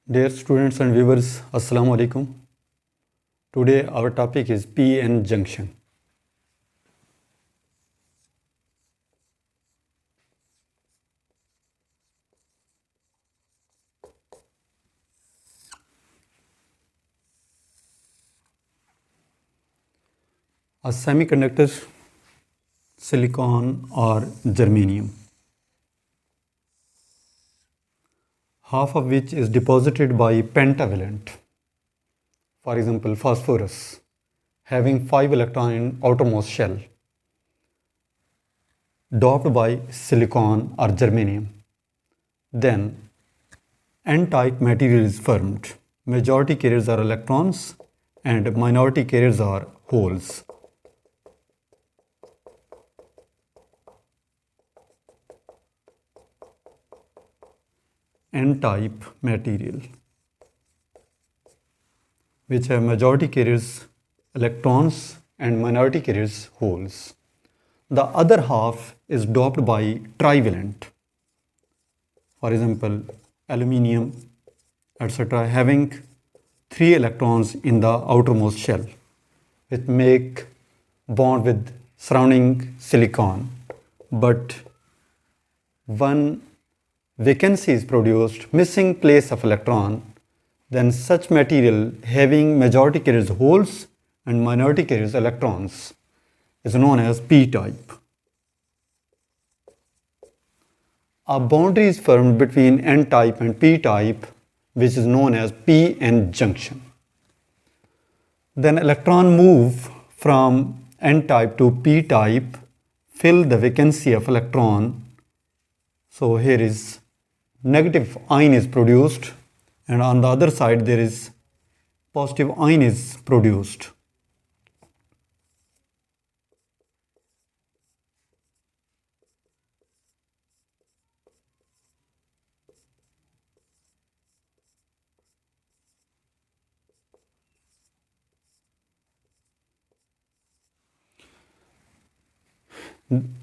Dear students and viewers, Assalamu alaikum. Today our topic is p-n junction. A semiconductor, silicon or germanium, half of which is deposited by pentavalent, for example phosphorus, having 5 electrons in outermost shell, doped by silicon or germanium. Then n-type material is formed. Majority carriers are electrons and minority carriers are holes. N-type material, which have majority carriers electrons and minority carriers holes. The other half is doped by trivalent, for example aluminium, etc., having 3 electrons in the outermost shell, which make bond with surrounding silicon, but one vacancy is produced, missing place of electron, then such material having majority carriers holes and minority carriers electrons is known as p-type. A boundary is formed between n-type and p-type, which is known as p-n junction. Then electron move from n-type to p-type, fill the vacancy of electron. So here is negative ion is produced, and on the other side there is positive ion is produced.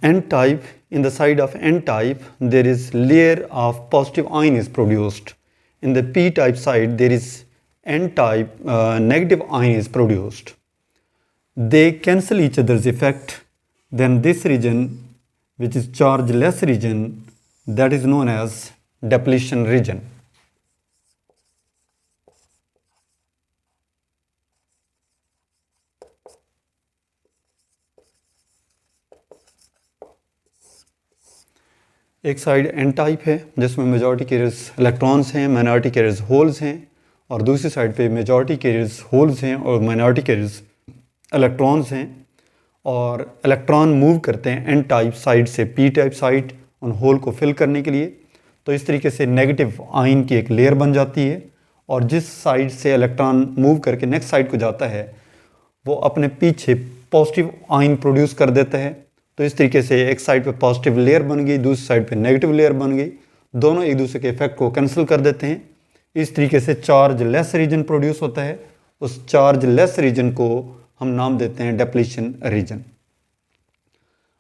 N-type, in the side of N-type there is layer of positive ion is produced. In the p-type side there is N-type negative ion is produced. They cancel each other's effect. Then this region, which is charge less region, that is known as depletion region. एक side N type है जिसमें majority carriers electrons हैं, minority carriers holes हैं, और दूसरी side पे majority carriers holes हैं और माइनॉरिटी कैरियर्स इलेक्ट्रॉन्स हैं, और इलेक्ट्रॉन मूव करते हैं एन टाइप साइड से पी टाइप साइड उन होल को फिल करने के लिए. तो इस तरीके से नेगेटिव आयन की एक लेयर बन जाती है, और जिस साइड से इलेक्ट्रॉन मूव करके नेक्स्ट साइड को जाता है वो अपने पीछे पॉजिटिव आयन प्रोड्यूस कर देता है. तो इस तरीके से एक साइड पे पॉजिटिव लेयर बन गई, दूसरी साइड पे नेगेटिव लेयर बन गई, दोनों एक दूसरे के इफेक्ट को कैंसिल कर देते हैं. इस तरीके से चार्ज लेस रीजन प्रोड्यूस होता है. उस चार्ज लेस रीजन को हम नाम देते हैं डेप्लीशन रीजन.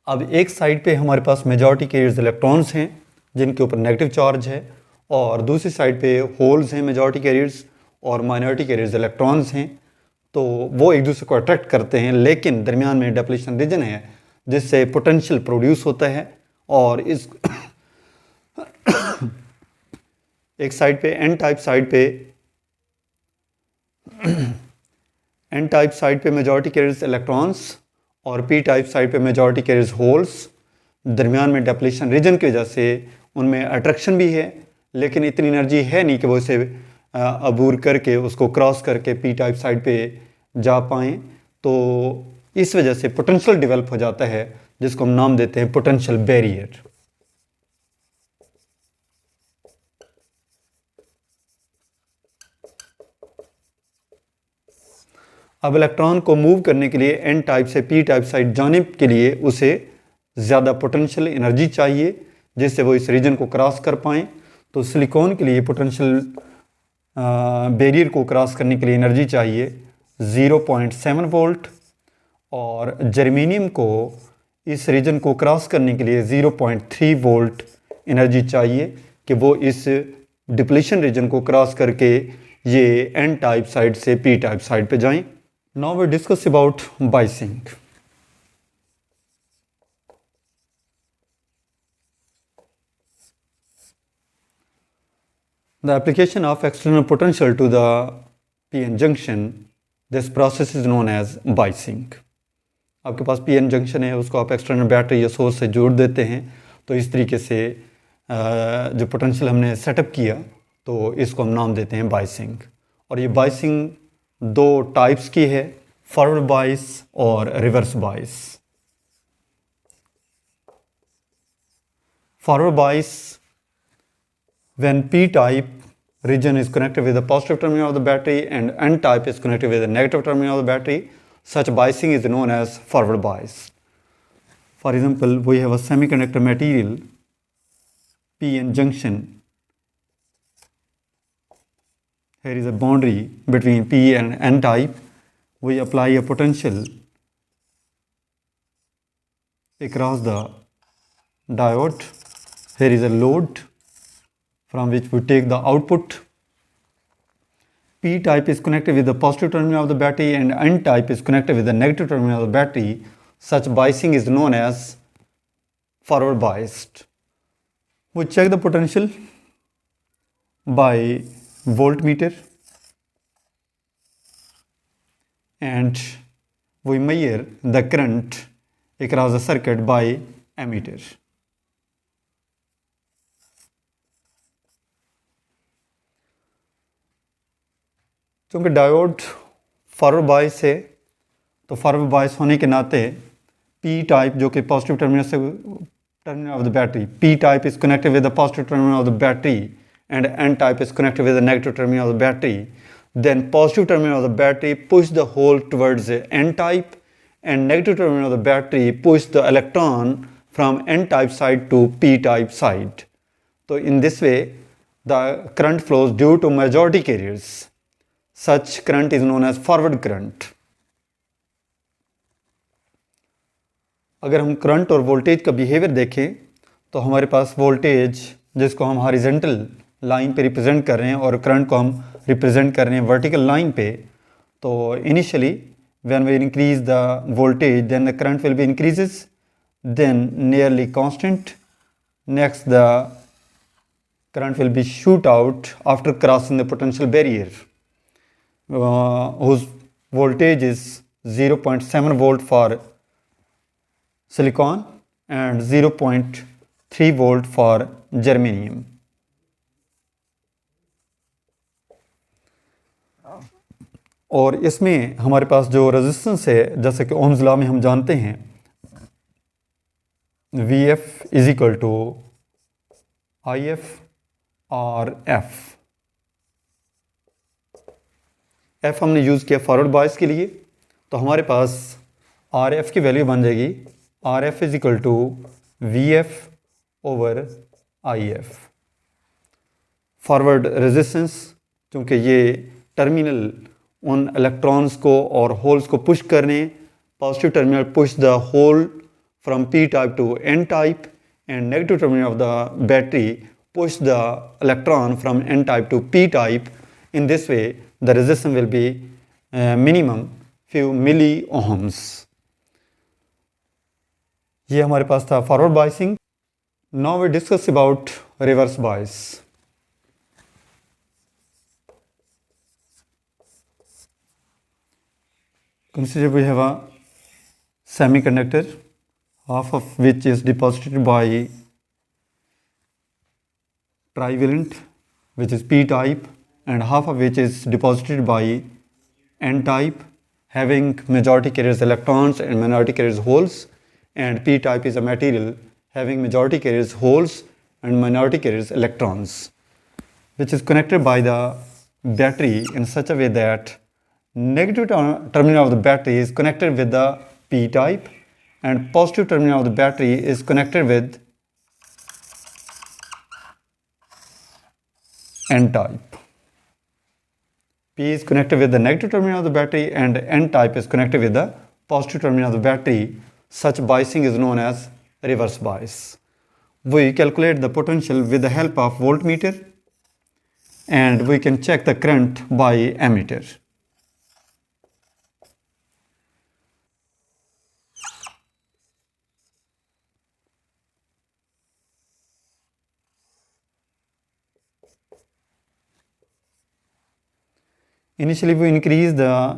अब एक साइड पे हमारे पास मेजॉरिटी कैरियर्स इलेक्ट्रॉन्स हैं जिनके ऊपर नेगेटिव चार्ज है, और दूसरी साइड पे होल्स हैं मेजॉरिटी कैरियर्स और माइनॉरिटी कैरियर्स इलेक्ट्रॉन्स हैं. तो वो एक दूसरे को अट्रैक्ट करते हैं, लेकिन दरमियान में डेप्लीशन रीजन है जिससे पोटेंशियल प्रोड्यूस होता है. और इस एक साइड पे एन टाइप साइड पे मेजॉरिटी कैरियर्स इलेक्ट्रॉन्स और पी टाइप साइड पे मेजॉरिटी कैरियर्स होल्स. दरमियान में डेप्लीशन रीजन की वजह से उनमें अट्रैक्शन भी है, लेकिन इतनी एनर्जी है नहीं कि वो इसे अबूर करके उसको क्रॉस करके पी टाइप साइड पे जा पाएँ. तो इस वजह से पोटेंशियल डेवलप हो जाता है जिसको हम नाम देते हैं पोटेंशियल बैरियर. अब इलेक्ट्रॉन को मूव करने के लिए एन टाइप से पी टाइप साइड जाने के लिए उसे ज़्यादा पोटेंशियल एनर्जी चाहिए जिससे वो इस रीजन को क्रॉस कर पाएँ. तो सिलिकॉन के लिए पोटेंशियल बैरियर को क्रॉस करने के लिए एनर्जी चाहिए 0.7 वोल्ट, और जर्मेनियम को इस रीजन को क्रॉस करने के लिए 0.3 वोल्ट एनर्जी चाहिए कि वो इस डिप्लीशन रीजन को क्रॉस करके ये एन टाइप साइड से पी टाइप साइड पे जाएं। Now we discuss about biasing. The application of external potential to the PN junction, this process is known as biasing. आपके पास PN जंक्शन है, उसको आप एक्सटर्नल बैटरी या सोर्स से जोड़ देते हैं, तो इस तरीके से जो पोटेंशियल हमने सेटअप किया तो इसको हम नाम देते हैं बाइसिंग। और ये बाइसिंग दो टाइप्स की है, फॉरवर्ड बाइस और रिवर्स बाइस। फॉरवर्ड बाइस, when p-type region is connected with the positive terminal of the battery and n-type is connected with the negative terminal of the battery, such biasing is known as forward bias. For example, we have a semiconductor material, p-n junction. Here is a boundary between p and n-type. We apply a potential across the diode. Here is a load from which we take the output. P-type is connected with the positive terminal of the battery and N-type is connected with the negative terminal of the battery. Such biasing is known as forward biased. We check the potential by voltmeter and we measure the current across the circuit by ammeter. क्योंकि diode forward bias है तो forward bias होने के नाते P type जो कि positive terminal of the battery, P type is connected with the positive terminal of the battery and N type is connected with the negative terminal of the battery, then positive terminal of the battery push the hole towards N type and negative terminal of the battery push the electron from n type side to p type side. So in this way the current flows due to majority carriers. Such current is known as forward current. अगर हम current और voltage का behaviour देखें तो हमारे पास voltage जिसको हम horizontal line पे रिप्रेजेंट कर रहे हैं और करंट को हम रिप्रेजेंट कर रहे हैं वर्टिकल लाइन पे, तो initially when we increase the voltage then the current will be increases, then nearly constant. Next the current will be shoot out after crossing the potential barrier whose voltage is 0.7 volt for silicon and 0.3 volt for germanium. और इसमें हमारे पास जो resistance है जैसे कि Ohm's law में हम जानते हैं VF is equal to IF और F। F हमने यूज़ किया फॉरवर्ड बायस के लिए, तो हमारे पास RF की वैल्यू बन जाएगी RF is equal to VF over IF। Forward resistance क्योंकि ये टर्मिनल उन इलेक्ट्रॉन्स को और होल्स को पुश करने, positive terminal push the hole from P type to N type and negative terminal of the battery push the electron from N type to P type. In this way the resistance will be minimum few milliohms. ये हमारे पास था forward biasing. Now we discuss about reverse bias. Consider we have a semiconductor, half of which is deposited by trivalent, which is p type, and half of which is deposited by n type, having majority carriers electrons and minority carriers holes, and p type is a material having majority carriers holes and minority carriers electrons, which is connected by the battery in such a way that negative terminal of the battery is connected with the p type and positive terminal of the battery is connected with n type. P is connected with the negative terminal of the battery and n type is connected with the positive terminal of the battery. Such biasing is known as reverse bias. We calculate the potential with the help of voltmeter and we can check the current by ammeter. Initially we increase the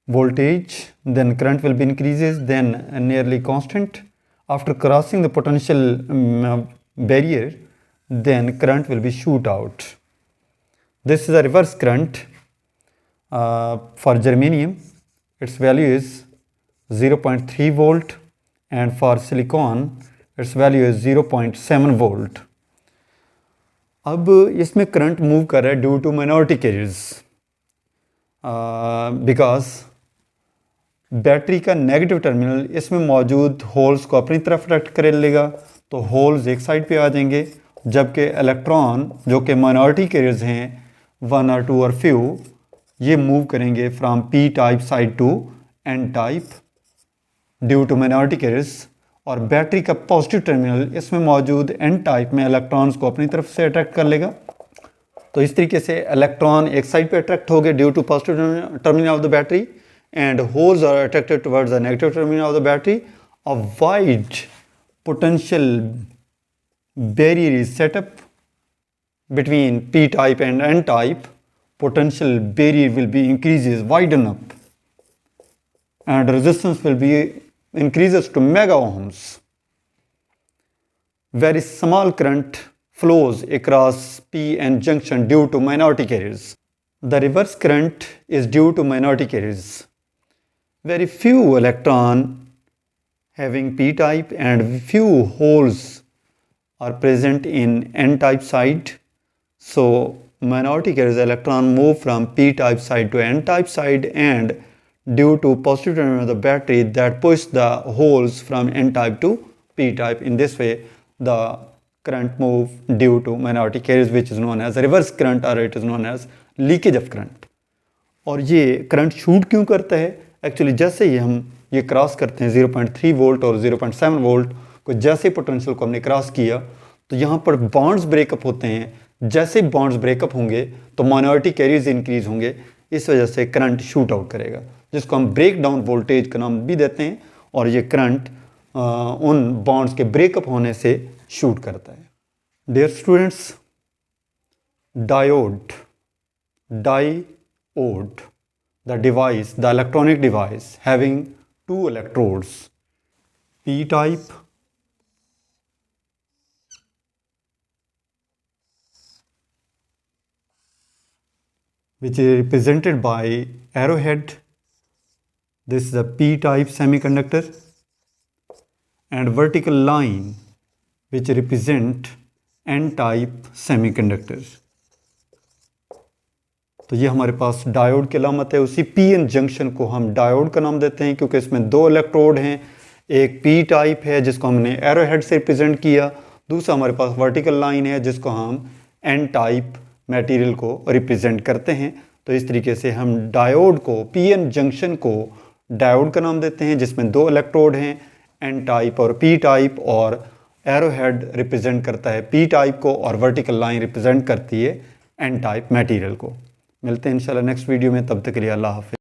voltage, then current will be increases, then nearly constant. After crossing the potential barrier, then current will be shoot out. This is a reverse current for germanium. Its value is 0.3 volt, and for silicon its value is 0.7 volt. अब इसमें current move कर रहा है due to minority carriers, because battery का negative terminal इसमें मौजूद holes को अपनी तरफ अट्रैक्ट कर लेगा, तो होल्स एक साइड पे आ जाएंगे, जबकि इलेक्ट्रॉन जो कि माइनॉरिटी कैरियर्स हैं 1 और 2 और फ्यू, ये मूव करेंगे from P type side to N type due to minority carriers, और बैटरी का पॉजिटिव टर्मिनल इसमें मौजूद एन टाइप में इलेक्ट्रॉन्स को अपनी तरफ से अट्रैक्ट कर लेगा। तो इस तरीके से इलेक्ट्रॉन एक साइड पे अट्रैक्ट हो गए due to positive terminal of the battery, and holes are attracted towards the negative terminal of the battery. A wide potential barrier is set up between p type and n type. Potential barrier will be increases, widen up, and resistance will be increases to mega ohms. Very small current flows across p-n junction due to minority carriers. The reverse current is due to minority carriers. Very few electron having p-type and few holes are present in n-type side. So minority carriers electron move from p-type side to n-type side, and due to positive terminal of the battery that push the holes from n-type to p-type. In this way the current move due to minority carriers, which is known as reverse current, or it is known as leakage of current. और ये current shoot क्यों करता है? Actually जैसे ही हम ये cross करते हैं 0.3 वोल्ट और 0.7 वोल्ट को, जैसे पोटेंशियल को हमने क्रॉस किया तो यहाँ पर बॉन्ड्स ब्रेकअप होते हैं. जैसे बॉन्ड्स ब्रेकअप होंगे तो माइनॉरिटी कैरियर्स इंक्रीज होंगे, इस वजह से करंट शूट आउट करेगा, जिसको हम ब्रेक डाउन वोल्टेज का नाम भी देते हैं. और ये करंट उन बॉन्ड्स के ब्रेकअप होने से शूट करता है. Dear students, diode, the device, the electronic device having two electrodes, p type which is represented by arrowhead. This is a p type semiconductor, and vertical line which represent n type semiconductor. तो ये हमारे पास diode की अलामत है. उसी P N junction को हम diode का नाम देते हैं क्योंकि इसमें दो इलेक्ट्रोड हैं. एक पी टाइप है जिसको हमने एरोहेड से रिप्रेजेंट किया, दूसरा हमारे पास वर्टिकल लाइन है जिसको हम एन टाइप मटेरियल को रिप्रेजेंट करते हैं. तो इस तरीके से हम डायोड को, पी एन जंक्शन को डायोड का नाम देते हैं जिसमें दो इलेक्ट्रोड हैं, एन टाइप और पी टाइप, और एरोहेड रिप्रेजेंट करता है पी टाइप को और वर्टिकल लाइन रिप्रेजेंट करती है एन टाइप मटेरियल को. मिलते हैं इंशाल्लाह नेक्स्ट वीडियो में, तब तक के लिए अल्लाह हाफ़िज़.